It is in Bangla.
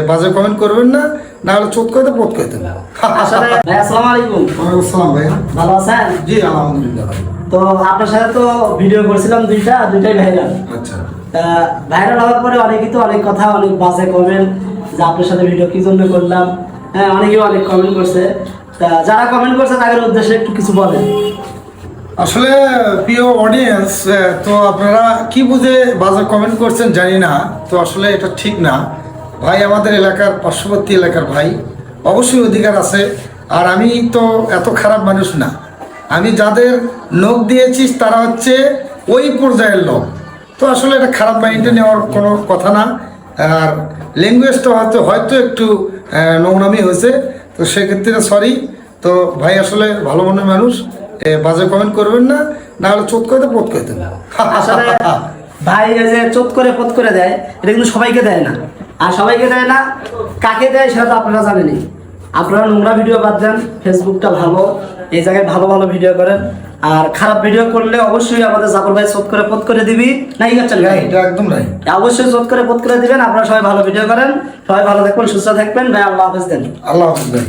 বাজে কমেন্ট করবেন না, না হলে চোখ করে পোত করে দেবেন। আসলে ভাই আসসালামু আলাইকুম। ওয়ালাইকুম আসসালাম ভাই। ভালো আছেন? জি আলহামদুলিল্লাহ ভাই। তো আপনার সাথে তো ভিডিও করেছিলাম দুইটাই ভাইরাল। আচ্ছা, ভাইরাল হওয়ার পরে অনেকেই তো অনেক কথা, অনেক বাজে কমেন্ট যে আপনার সাথে ভিডিও কি জন্য করলাম। হ্যাঁ, অনেকেই অনেক কমেন্ট করছে। তা যারা কমেন্ট করছে তাদের উদ্দেশ্যে একটু কিছু বলেন। আসলে প্রিয় অডিয়েন্স, তো আপনারা কি বুঝে বাজে কমেন্ট করছেন জানি না, তো আসলে এটা ঠিক না ভাই। আমাদের এলাকার পার্শ্ববর্তী এলাকার ভাই, অবশ্যই অধিকার আছে। আর আমি তো এত খারাপ মানুষ না। আমি যাদের নখ দিয়েছিস তারা হচ্ছে ওই পর্যায়ের লোক। তো আসলে এটা খারাপ মাইন্ডে নেওয়ার কোনো কথা না। আর ল্যাঙ্গুয়েজটা হয়তো একটু নোংরামি হয়েছে, তো সেক্ষেত্রে সরি। তো ভাই আসলে ভালো মনের মানুষ, বাজে কমেন্ট করবেন না, না হলে চোখ করে পোত করে দেবেন। আসলে ভাই এই যে চোট করে পথ করে দেয়, এটা কিন্তু সবাইকে দেয় না। আর সবাইকে দেয় না, কাকে দেয় সেটা তো আপনারা জানেনই। আপনারা নোংরা ভিডিও বাদ দেন, ফেসবুকটা ভালো, এই জায়গায় ভালো ভালো ভিডিও করেন। আর খারাপ ভিডিও করলে অবশ্যই আমাদের জাফর ভাই চোট করে পথ করে দিবি, না কি করছেন ভাই? এটা একদম নাই, অবশ্যই চোট করে পথ করে দিবেন। আপনারা সবাই ভালো ভিডিও করেন, সবাই ভালো থাকবেন, সুস্থ থাকবেন ভাই। আল্লাহ হাফেজ দেন। আল্লাহ হাফেজ ভাই।